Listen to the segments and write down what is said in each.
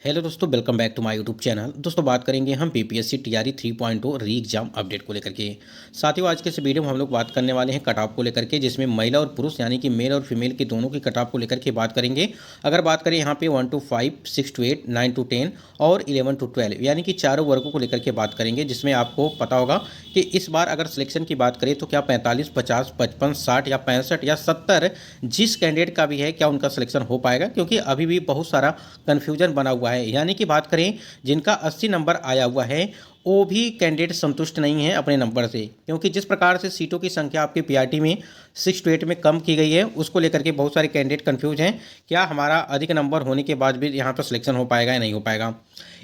Hello दोस्तों, welcome back to my YouTube channel. दोस्तों बात करेंगे हम बीपीएससी टीआरई 3.0 री एग्जाम अपडेट को लेकर के। साथियों आज के इस वीडियो में हम लोग बात करने वाले हैं कट ऑफ को लेकर के, जिसमें महिला और पुरुष यानी कि मेल और फीमेल की दोनों की कट ऑफ को लेकर के बात करेंगे। अगर बात करें यहाँ पे 1 to 5, 6 to 8, 9 to 10 और 11 to 12 यानी कि चारों वर्गों को लेकर के बात करेंगे, जिसमें आपको पता होगा कि इस बार अगर सिलेक्शन की बात करें तो क्या 45, 50, 55, 60 या 65 या 70 जिस कैंडिडेट का भी है क्या उनका सिलेक्शन हो पाएगा, क्योंकि अभी भी बहुत सारा कन्फ्यूजन बना हुआ है। यानी कि बात करें जिनका 80 नंबर आया हुआ है वो भी कैंडिडेट संतुष्ट नहीं है अपने नंबर से, क्योंकि जिस प्रकार से सीटों की संख्या आपके पीआरटी में 6 to 8 में कम की गई है उसको लेकर के बहुत सारे कैंडिडेट कंफ्यूज हैं। क्या हमारा अधिक नंबर होने के बाद भी यहाँ पर सिलेक्शन हो पाएगा या नहीं हो पाएगा।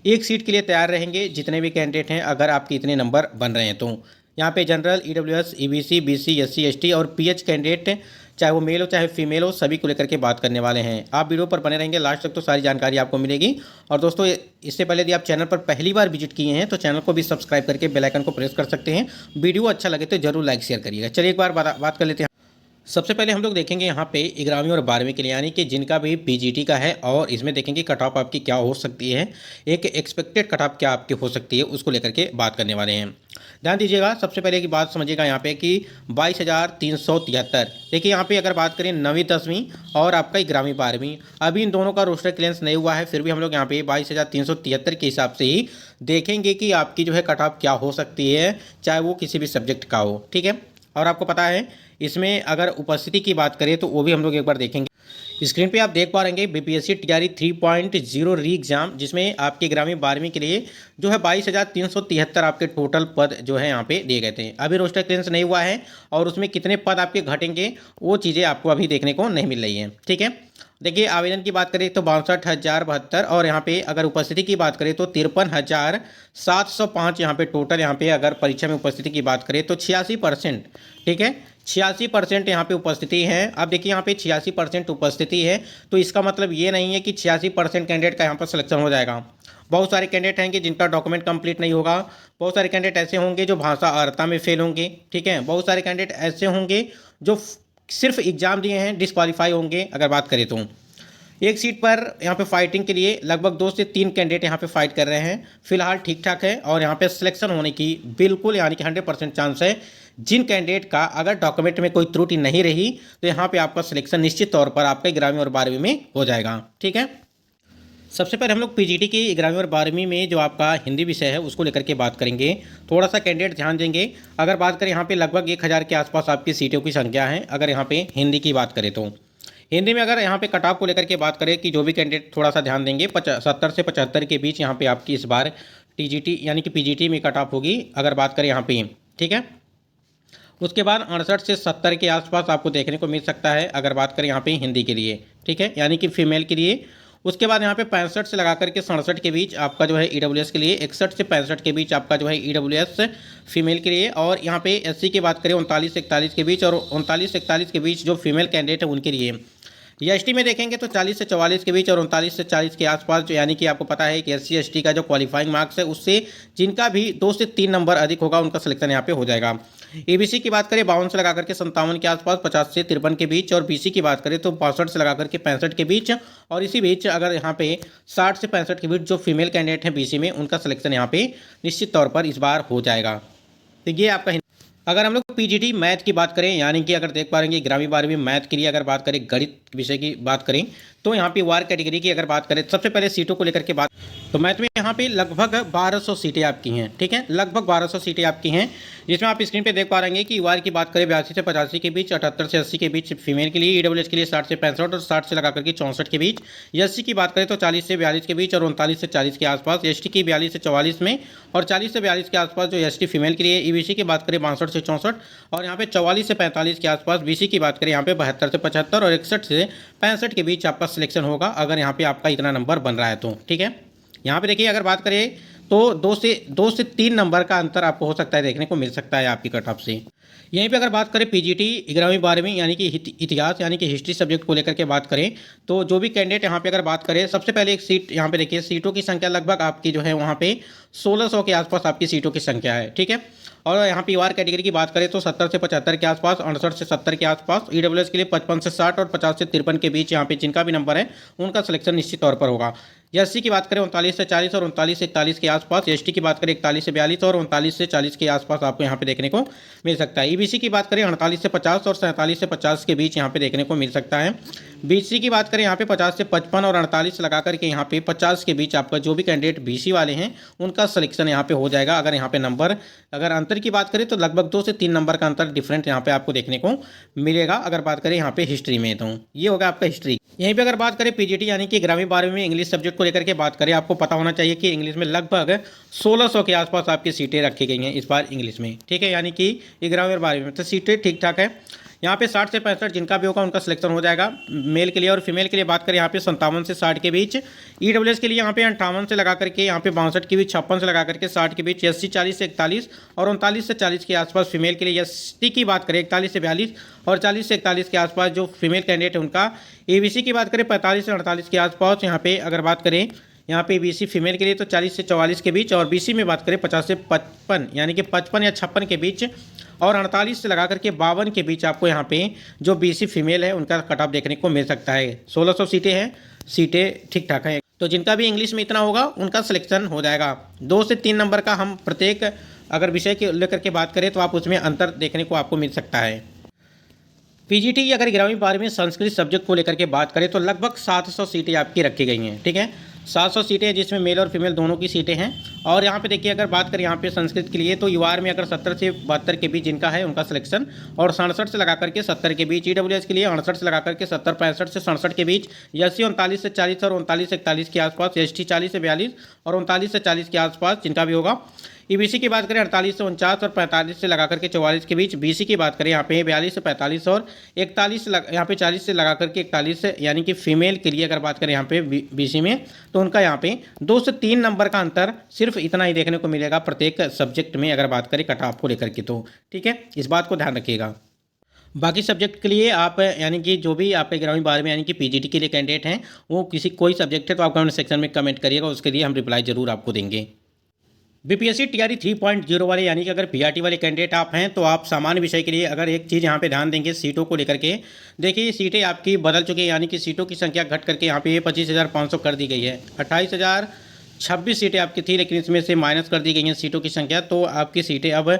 एक सीट के लिए तैयार रहेंगे जितने भी कैंडिडेट हैं, अगर आपके इतने नंबर बन रहे हैं तो यहाँ पे general, EWS, EBC, BC, SC, ST और पीएच कैंडिडेट चाहे वो मेल हो चाहे फीमेल हो सभी को लेकर के बात करने वाले हैं। आप वीडियो पर बने रहेंगे लास्ट तक तो सारी जानकारी आपको मिलेगी। और दोस्तों इससे पहले यदि आप चैनल पर पहली बार विजिट किए हैं तो चैनल को भी सब्सक्राइब करके बेल आइकन को प्रेस कर सकते हैं। वीडियो अच्छा लगे तो जरूर लाइक शेयर करिएगा। चलिए एक बार बात कर लेते हैं। सबसे पहले हम लोग देखेंगे यहाँ पे 11वीं और 12वीं के लिए, यानी कि जिनका भी पीजीटी का है, और इसमें देखेंगे कट ऑफ आपकी क्या हो सकती है, एक एक्सपेक्टेड कट ऑफ क्या आपकी हो सकती है उसको लेकर के बात करने वाले हैं। ध्यान दीजिएगा, सबसे पहले की बात समझिएगा यहाँ पे कि 22,373। देखिए यहाँ पे अगर बात करें 9वीं 10वीं और आपका 11वीं 12वीं, अभी इन दोनों का रोस्टर क्लियरेंस नहीं हुआ है, फिर भी हम लोग यहाँ पे 22,373 के हिसाब से ही देखेंगे कि आपकी जो है कट ऑफ क्या हो सकती है, चाहे वो किसी भी सब्जेक्ट का हो। ठीक है, और आपको पता है इसमें अगर उपस्थिति की बात करें तो वो भी हम लोग एक बार देखेंगे। स्क्रीन पे आप देख पा रहे हैं बीपीएससी टीआरई 3.0 री एग्जाम, जिसमें आपके 11वीं 12वीं के लिए जो है 22,373 आपके टोटल पद जो है यहाँ पे दिए गए थे। अभी रोस्टर क्लियरेंस नहीं हुआ है और उसमें कितने पद आपके घटेंगे वो चीज़ें आपको अभी देखने को नहीं मिल रही हैं। ठीक है, देखिए आवेदन की बात करें तो 62,072 और यहाँ पे अगर उपस्थिति की बात करें तो 53,705 यहाँ पे टोटल, यहाँ पे अगर परीक्षा में उपस्थिति की बात करें तो 86%। ठीक है, 86% यहाँ पे उपस्थिति है। अब देखिए यहाँ पे 86% उपस्थिति है तो इसका मतलब ये नहीं है कि 86% कैंडिडेट का यहाँ पर सिलेक्शन हो जाएगा। बहुत सारे कैंडिडेट हैं कि जिनका डॉक्यूमेंट कंप्लीट नहीं होगा, बहुत सारे कैंडिडेट ऐसे होंगे जो भाषा अर्हता में फेल होंगे। ठीक है, बहुत सारे कैंडिडेट ऐसे होंगे जो सिर्फ एग्जाम दिए हैं डिस्क्वालीफाई होंगे। अगर बात करें तो एक सीट पर यहाँ पे फाइटिंग के लिए लगभग 2 से 3 कैंडिडेट यहाँ पे फाइट कर रहे हैं। फिलहाल ठीक ठाक है और यहाँ पे सिलेक्शन होने की बिल्कुल यानी कि 100% चांस है। जिन कैंडिडेट का अगर डॉक्यूमेंट में कोई त्रुटि नहीं रही तो यहाँ पे आपका सिलेक्शन निश्चित तौर पर आपके 11वीं और 12वीं में हो जाएगा। ठीक है, सबसे पहले हम लोग पीजीटी की 11वीं और 12वीं में जो आपका हिंदी विषय है उसको लेकर के बात करेंगे। थोड़ा सा कैंडिडेट ध्यान देंगे। अगर बात करें यहाँ पे लगभग 1,000 के आसपास आपकी सीटों की संख्या है। अगर यहाँ पे हिंदी की बात करें तो हिंदी में अगर यहाँ पे कट ऑफ को लेकर के बात करें कि जो भी कैंडिडेट थोड़ा सा ध्यान देंगे 70 से 75 के बीच यहाँ पे आपकी इस बार टीजीटी यानी कि पीजीटी में कट ऑफ होगी। अगर बात करें यहाँ पे, ठीक है, उसके बाद 68 से 70 के आसपास आपको देखने को मिल सकता है अगर बात करें यहाँ पे हिंदी के लिए। ठीक है, यानी कि फीमेल के लिए। उसके बाद यहाँ पे 65 से लगा करके 67 के बीच आपका जो है ईडब्ल्यूएस के लिए, 61 से 65 के बीच आपका जो है ईडब्ल्यूएस फीमेल के लिए। और यहाँ पे एससी की बात करें 39 से 41 के बीच और 39 से 41 के बीच जो फीमेल कैंडिडेट है उनके लिए। या एसटी में देखेंगे तो 40 से 44 के बीच और 39 से 40 के आसपास, जो यानी कि आपको पता है कि एससी एसटी का जो क्वालिफाइंग मार्क्स है उससे जिनका भी 2 से 3 नंबर अधिक होगा उनका सिलेक्शन यहाँ पे हो जाएगा। एबीसी की बात करें 52 से लगा करके 57 के आसपास, 50 से 53 के बीच, और बीसी की बात करें तो 62 से लगा करके 65 के बीच। और इसी बीच अगर यहाँ पे 60 से 65 के बीच जो फीमेल कैंडिडेट हैं बीसी में उनका सिलेक्शन यहाँ पे निश्चित तौर पर इस बार हो जाएगा। तो ये आपका। अगर हम लोग पीजीटी मैथ की बात करें, यानी कि अगर देख पा रहे हैं 11वीं 12वीं मैथ के लिए अगर बात करें, गणित विषय की बात करें तो यहाँ पे वार कैटेगरी की अगर बात करें, सबसे पहले सीटों को लेकर के बात तो मैथ में यहाँ पे लगभग 1200 सीटें आपकी हैं। ठीक है, लगभग 1200 सीटें आपकी हैं, जिसमें आप स्क्रीन पे देख पा रहे हैं कि वार की बात करें 82 से 85 के बीच, 78 से 80 के बीच फीमेल के लिए, ईडब्ल्यूएस के लिए 60 से 65 और 60 से लगा करके 64 के बीच। एससी की बात करें तो 40 से 42 के बीच और 39 से 40 के आसपास, एसटी की 42 से 44 में और 40 से 42 के आसपास जो एसटी फीमेल के लिए। ईबीसी की बात करें 62 से 64 और यहाँ पे 44 से 45 के आसपास। बीसी की बात करें यहाँ पे 72 से 75 और 61 से 65 के बीच आपका सिलेक्शन होगा अगर यहाँ पे आपका इतना नंबर बन रहा है तो। ठीक है, यहाँ पे देखिए अगर बात करें तो 2 से 3 नंबर का अंतर आपको हो सकता है देखने को मिल सकता है आपकी कट ऑफ से। यहीं पे अगर बात करें पीजीटी 11वीं 12वीं यानी कि इतिहास यानी कि हिस्ट्री सब्जेक्ट को लेकर के बात करें तो जो भी कैंडिडेट यहाँ पे अगर बात करें, सबसे पहले एक सीट यहाँ पे देखिए, सीटों की संख्या लगभग आपकी जो है वहाँ पे 1600 के आसपास आपकी सीटों की संख्या है। ठीक है, और यहाँ पे वार कैटेगरी की बात करें तो 70 से 75 के आसपास, 68 से 70 के आसपास। ईडब्ल्यूएस के लिए 55 से 60 और 50 से 53 के बीच यहाँ पे जिनका भी नंबर है उनका सिलेक्शन निश्चित तौर पर होगा। एससी की बात करें 39 से 40 और 39 से 41 के आसपास, एसटी की बात करें 41 से 42 और 39 से 40 के आसपास आपको यहाँ पे देखने को मिल सकता है। ईबीसी की बात करें 48 से 50 और 47 से 50 के बीच यहाँ पे देखने को मिल सकता है। बीसी की बात करें यहाँ पे 50 से 55 और 48 लगा करके यहाँ पे 50 के बीच आपका जो भी कैंडिडेट बीसी वाले हैं उनका सिलेक्शन यहाँ पे हो जाएगा। अगर यहाँ पे नंबर, अगर अंतर की बात करें तो लगभग 2 से 3 नंबर का अंतर डिफरेंट यहाँ पे आपको देखने को मिलेगा। अगर बात करें यहाँ पे हिस्ट्री में, तो ये होगा आपका हिस्ट्री। यहीं पे अगर बात करें पीजीटी यानी कि 11वीं 12वीं में इंग्लिश सब्जेक्ट को लेकर के बात करें, आपको पता होना चाहिए कि इंग्लिश में लगभग 1600 के आसपास आपकी सीटें रखी गई हैं इस बार इंग्लिश में, ठीक है। यानी कि 11वीं और 12वीं में तो सीटें ठीक ठाक है। यहाँ पे 60 से 65 जिनका भी होगा उनका सिलेक्शन हो जाएगा। मेल के लिए और फीमेल के लिए बात करें यहाँ पे 57 से 60 के बीच। ईडब्ल्यूएस के लिए यहाँ पे 58 से लगा करके, यहाँ पे 62 के बीच, 56 से लगा करके 60 के बीच। एससी 40 से 41 और 39 से 40 के आसपास फीमेल के लिए। एसटी की बात करें 41 से 42 और 40 से 41 के आसपास जो फीमेल कैंडिडेट है उनका। एबीसी की बात करें 45 से 48 के आसपास। यहाँ पे अगर बात करें यहाँ पे बीसी फीमेल के लिए तो 40 से 44 के बीच, और बीसी में बात करें 50 से 55 यानी कि 55 या 56 के बीच, और 48 से लगा करके 52 के बीच आपको यहाँ पे जो बीसी फीमेल है उनका कट ऑफ देखने को मिल सकता है। 1600 सीटें हैं, सीटें ठीक ठाक हैं। तो जिनका भी इंग्लिश में इतना होगा उनका सिलेक्शन हो जाएगा। 2 से 3 नंबर का हम प्रत्येक अगर विषय के लेकर के बात करें तो आप उसमें अंतर देखने को आपको मिल सकता है। पीजीटी अगर 11वीं 12वीं में संस्कृत सब्जेक्ट को लेकर के बात करें तो लगभग 700 सीटें आपकी रखी गई हैं, ठीक है। 700 सीटें जिसमें मेल और फीमेल दोनों की सीटें हैं। और यहाँ पे देखिए अगर बात करें यहाँ पे संस्कृत के लिए तो यूआर में अगर 70 से 72 के बीच जिनका है उनका सिलेक्शन, और 67 से लगा करके 70 के बीच। ईडब्ल्यूएस के लिए 68 से लगा करके 70, 65 से 67 के बीच। एससी 39 से 40 और 39 से 41 के आसपास। एसटी 40 से 42 और 39 से 40 के आसपास जिनका भी होगा। ईबीसी की बात करें 48 से 49 और 45 से लगा करके 44 के बीच। बीसी की बात करें यहाँ पे 42 से 45 और 41 से यहाँ पे 40 से लगा करके 41 से, यानी कि फीमेल के लिए अगर बात करें यहाँ पे बीसी में तो उनका यहाँ पे 2 से 3 नंबर का अंतर सिर्फ इतना ही देखने को मिलेगा प्रत्येक सब्जेक्ट में अगर बात करें कट ऑफ को लेकर के, तो ठीक है, इस बात को ध्यान रखिएगा। बाकी सब्जेक्ट के लिए आप यानी कि जो भी आपके 11वीं 12वीं यानी कि पीजीटी के लिए कैंडिडेट हैं वो किसी कोई सब्जेक्ट है तो आप कमेंट सेक्शन में कमेंट करिएगा, उसके लिए हम रिप्लाई जरूर आपको देंगे। बीपीएससी टीआरई 3.0 वाले यानी कि अगर पीआरटी वाले कैंडिडेट आप हैं तो आप सामान्य विषय के लिए अगर एक चीज़ यहाँ पे ध्यान देंगे सीटों को लेकर के। देखिए सीटें आपकी बदल चुकी हैं, यानी कि सीटों की संख्या घट करके यहाँ पे 25,500 कर दी गई है। 28,026 सीटें आपकी थी, लेकिन इसमें से माइनस कर दी गई हैं सीटों की संख्या। तो आपकी सीटें अब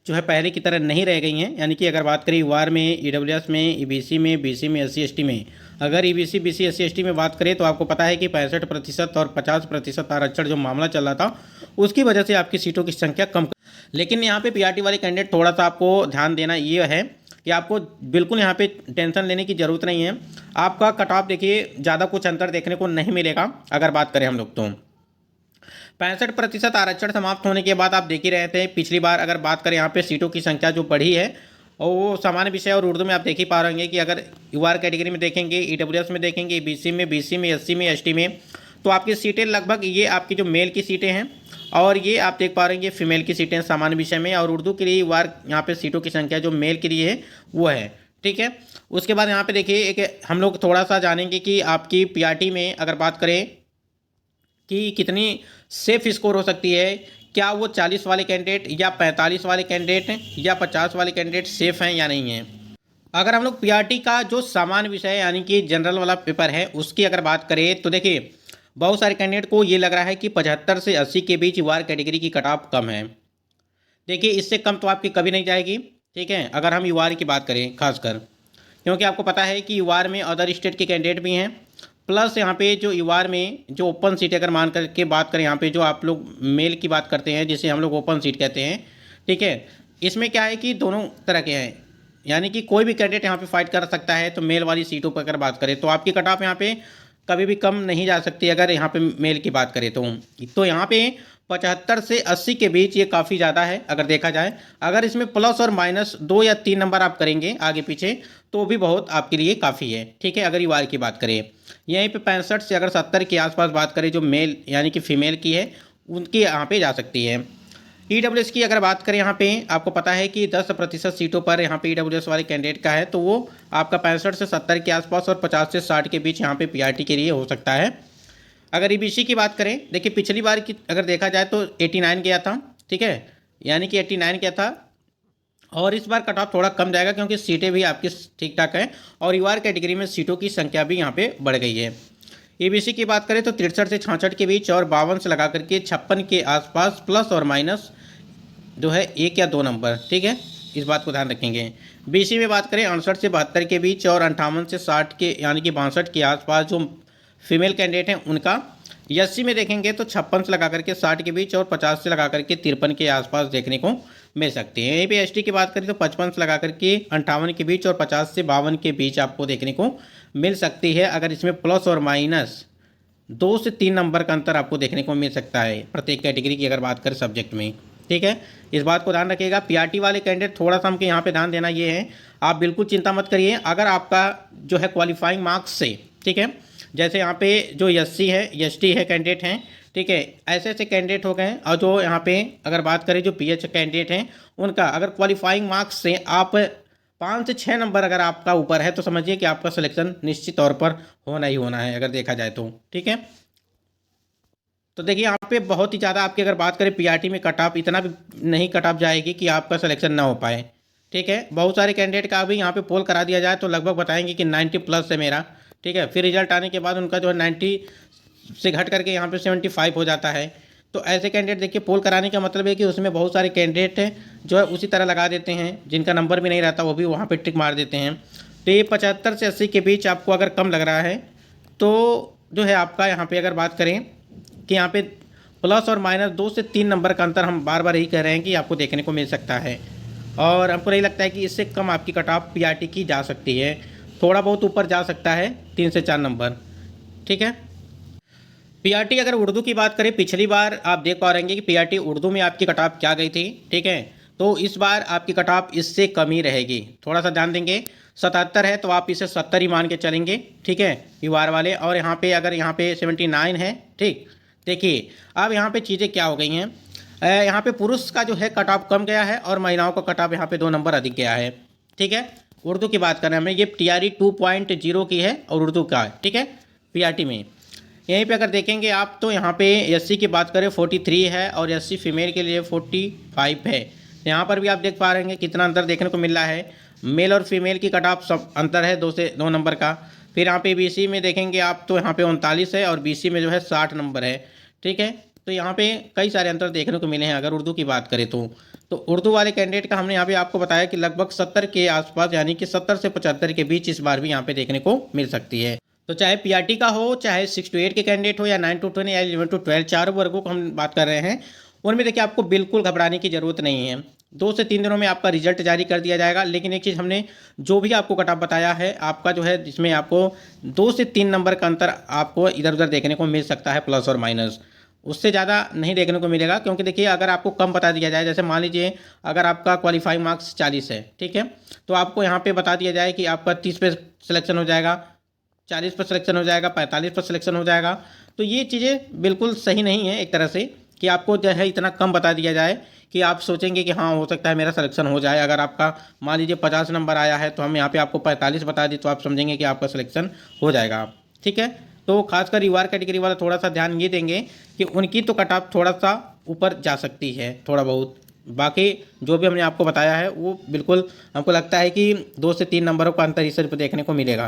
जो है पहले की तरह नहीं रह गई हैं। यानी कि अगर बात करें यूआर में, ईडब्ल्यूएस में, ईबीसी में, बीसी में, एससी एसटी में, अगर ईबीसी बीसी एससी एसटी में बात करें तो आपको पता है कि 65% और 50% आरक्षण जो मामला चल रहा था उसकी वजह से आपकी सीटों की संख्या कम। लेकिन यहाँ पे पीआरटी वाले कैंडिडेट थोड़ा सा आपको ध्यान देना ये है कि आपको बिल्कुल यहाँ पे टेंशन लेने की ज़रूरत नहीं है। आपका कट ऑफ देखिए ज़्यादा कुछ अंतर देखने को नहीं मिलेगा। अगर बात करें हम लोग तो 65% आरक्षण समाप्त होने के बाद आप देख ही रहे थे पिछली बार अगर बात करें यहाँ पे सीटों की संख्या जो बढ़ी है और वो सामान्य विषय और उर्दू में आप देख ही पा रहे हैं कि अगर यूआर कैटेगरी में देखेंगे, ईडब्ल्यूएस में देखेंगे, बीसी में, एससी में, एसटी में, तो आपकी सीटें लगभग ये आपकी जो मेल की सीटें हैं और ये आप देख पा रहे हैं ये फीमेल की सीटें सामान्य विषय में। और उर्दू के लिए यूआर यहाँ पे सीटों की संख्या जो मेल के लिए है वो है, ठीक है। उसके बाद यहाँ पे देखिए एक हम लोग थोड़ा सा जानेंगे कि आपकी पीआरटी में अगर बात करें कि कितनी सेफ स्कोर हो सकती है, क्या वो 40 वाले कैंडिडेट या 45 वाले कैंडिडेट या 50 वाले कैंडिडेट सेफ हैं या नहीं हैं। अगर हम लोग पीआरटी का जो सामान्य विषय यानी कि जनरल वाला पेपर है उसकी अगर बात करें तो देखिए बहुत सारे कैंडिडेट को ये लग रहा है कि 75 से 80 के बीच यूआर कैटेगरी की कट ऑफ कम है। देखिए इससे कम तो आपकी कभी नहीं जाएगी, ठीक है, अगर हम यूआर की बात करें खासकर, क्योंकि आपको पता है कि यूआर में अदर स्टेट के कैंडिडेट भी हैं, प्लस यहाँ पे जो यूआर में जो ओपन सीट अगर मान करके बात करें यहाँ पे जो आप लोग मेल की बात करते हैं जिसे हम लोग ओपन सीट कहते हैं, ठीक है, इसमें क्या है कि दोनों तरह के हैं, यानी कि कोई भी कैंडिडेट यहाँ पे फाइट कर सकता है। तो मेल वाली सीटों पर अगर बात करें तो आपकी कट ऑफ यहाँ पे कभी भी कम नहीं जा सकती अगर यहाँ पे मेल की बात करें तो यहाँ पे 75 से 80 के बीच ये काफ़ी ज़्यादा है अगर देखा जाए। अगर इसमें प्लस और माइनस 2 या 3 नंबर आप करेंगे आगे पीछे तो भी बहुत आपके लिए काफ़ी है, ठीक है, अगर यूआर की बात करें। यहीं पे 65 से अगर 70 के आसपास बात करें जो मेल यानी कि फ़ीमेल की है उनकी यहाँ पे जा सकती है। ईडब्ल्यूएस की अगर बात करें यहाँ पे आपको पता है कि 10% सीटों पर यहाँ पे ईडब्ल्यूएस वाले कैंडिडेट का है तो वो आपका 65 से 70 के आसपास और 50 से 60 के बीच यहाँ पे पीआरटी के लिए हो सकता है। अगर ईबीसी की बात करें, देखिए पिछली बार की अगर देखा जाए तो 89 गया था, ठीक है, यानी कि 89 गया था, और इस बार कट ऑफ थोड़ा कम जाएगा क्योंकि सीटें भी आपकी ठीक ठाक हैं और यूआर कैटेगरी में सीटों की संख्या भी यहाँ पे बढ़ गई है। ईबीसी की बात करें तो 63 से 66 के बीच और 52 से लगा करके 56 के आसपास प्लस और माइनस जो है 1 या 2 नंबर, ठीक है, इस बात को ध्यान रखेंगे। बीसी में बात करें 68 से 72 के बीच और 58 से 60 के यानी कि 62 के आसपास जो फीमेल कैंडिडेट हैं उनका। एससी में देखेंगे तो 56 से लगा करके 60 के बीच और 50 से लगा करके 53 के आसपास देखने को मिल सकते हैं। यहीं पे एसटी की बात करें तो 55 से लगा करके 58 के बीच और 50 से 52 के बीच आपको देखने को मिल सकती है। अगर इसमें प्लस और माइनस 2 से 3 नंबर का अंतर आपको देखने को मिल सकता है प्रत्येक कैटेगरी की अगर बात करें सब्जेक्ट में, ठीक है, इस बात को ध्यान रखिएगा। पीआरटी वाले कैंडिडेट थोड़ा सा हमको यहाँ पे ध्यान देना ये है, आप बिल्कुल चिंता मत करिए अगर आपका जो है क्वालिफाइंग मार्क्स से, ठीक है, जैसे यहाँ पे जो एससी है एसटी है कैंडिडेट हैं, ठीक है, ऐसे ऐसे कैंडिडेट हो गए। और जो यहाँ पे अगर बात करें जो पीएच कैंडिडेट हैं उनका अगर क्वालिफाइंग मार्क्स से आप 5 से 6 नंबर अगर आपका ऊपर है तो समझिए कि आपका सिलेक्शन निश्चित तौर पर होना ही होना है अगर देखा जाए तो, ठीक है। तो देखिए यहाँ पे बहुत ही ज़्यादा आपकी अगर बात करें पीआरटी में कट ऑफ इतना भी नहीं कट ऑफ जाएगी कि आपका सिलेक्शन ना हो पाए, ठीक है। बहुत सारे कैंडिडेट का भी यहाँ पे पोल करा दिया जाए तो लगभग बताएंगे कि 90 प्लस है मेरा, ठीक है, फिर रिजल्ट आने के बाद उनका जो है 90 से घट करके यहाँ पे 75 हो जाता है। तो ऐसे कैंडिडेट देखिए पोल कराने का मतलब है कि उसमें बहुत सारे कैंडिडेट हैं जो है उसी तरह लगा देते हैं, जिनका नंबर भी नहीं रहता वो भी वहाँ पर टिक मार देते हैं। तो ये 75 से 80 के बीच आपको अगर कम लग रहा है तो जो है आपका यहाँ पर अगर बात करें कि यहाँ पे प्लस और माइनस 2 से 3 नंबर का अंतर हम बार बार यही कह रहे हैं कि आपको देखने को मिल सकता है। और हमको नहीं लगता है कि इससे कम आपकी कट ऑफ पीआरटी की जा सकती है, थोड़ा बहुत ऊपर जा सकता है 3 से 4 नंबर, ठीक है। पीआरटी अगर उर्दू की बात करें पिछली बार आप देख पा रहे हैं कि पीआरटी उर्दू में आपकी कट ऑफ क्या गई थी, ठीक है, तो इस बार आपकी कट ऑफ इससे कम ही रहेगी, थोड़ा सा ध्यान देंगे। 77 है तो आप इसे 70 ही मान के चलेंगे, ठीक है, यूआर वाले। और यहाँ पे अगर यहाँ पे 79 है, ठीक। देखिए अब यहाँ पे चीज़ें क्या हो गई हैं, यहाँ पे पुरुष का जो है कट ऑफ कम गया है और महिलाओं का कट ऑफ यहाँ पे 2 नंबर अधिक गया है, ठीक है। उर्दू की बात करें हमें ये टीआरई 2.0 की है और उर्दू का है, ठीक है, पीआरटी में। यहीं पे अगर देखेंगे आप तो यहाँ पे एससी की बात करें 43 है और एससी फीमेल के लिए 45 है। यहाँ पर भी आप देख पा रहे हैं कितना अंतर देखने को मिल रहा है, मेल और फीमेल की कट ऑफ सब अंतर है 2 से 2 नंबर का। फिर यहाँ पे बीसी में देखेंगे आप तो यहाँ पे 39 है और बीसी में जो है 60 नंबर है, ठीक है। तो यहाँ पे कई सारे अंतर देखने को मिले हैं अगर उर्दू की बात करें तो उर्दू वाले कैंडिडेट का हमने यहाँ पे आपको बताया कि लगभग 70 के आसपास यानी कि 70 से 75 के बीच इस बार भी यहाँ पे देखने को मिल सकती है। तो चाहे पीआरटी का हो, चाहे 6 to 8 के कैंडिडेट हो या 9 to 10 या 11 to 12 चारों वर्गों को हम बात कर रहे हैं, उनमें देखिए आपको बिल्कुल घबराने की ज़रूरत नहीं है। 2 से 3 दिनों में आपका रिजल्ट जारी कर दिया जाएगा। लेकिन एक चीज़ हमने जो भी आपको कट ऑफ बताया है आपका जो है जिसमें आपको 2 से 3 नंबर का अंतर आपको इधर उधर देखने को मिल सकता है प्लस और माइनस, उससे ज़्यादा नहीं देखने को मिलेगा। क्योंकि देखिए अगर आपको कम बता दिया जाए, जैसे मान लीजिए अगर आपका क्वालिफाइंग मार्क्स 40 है, ठीक है, तो आपको यहाँ पे बता दिया जाए कि आपका 30 पे सिलेक्शन हो जाएगा, 40 पर सिलेक्शन हो जाएगा, 45 पर सिलेक्शन हो जाएगा, तो ये चीज़ें बिल्कुल सही नहीं है एक तरह से कि आपको जो है इतना कम बता दिया जाए कि आप सोचेंगे कि हाँ हो सकता है मेरा सिलेक्शन हो जाए। अगर आपका मान लीजिए 50 नंबर आया है तो हम यहाँ पे आपको 45 बता दें तो आप समझेंगे कि आपका सिलेक्शन हो जाएगा, ठीक है। तो खासकर यूआर कैटेगरी वाला थोड़ा सा ध्यान ये देंगे कि उनकी तो कट ऑफ थोड़ा सा ऊपर जा सकती है थोड़ा बहुत, बाकी जो भी हमने आपको बताया है वो बिल्कुल हमको लगता है कि 2 से 3 नंबरों का अंतर इस पर देखने को मिलेगा।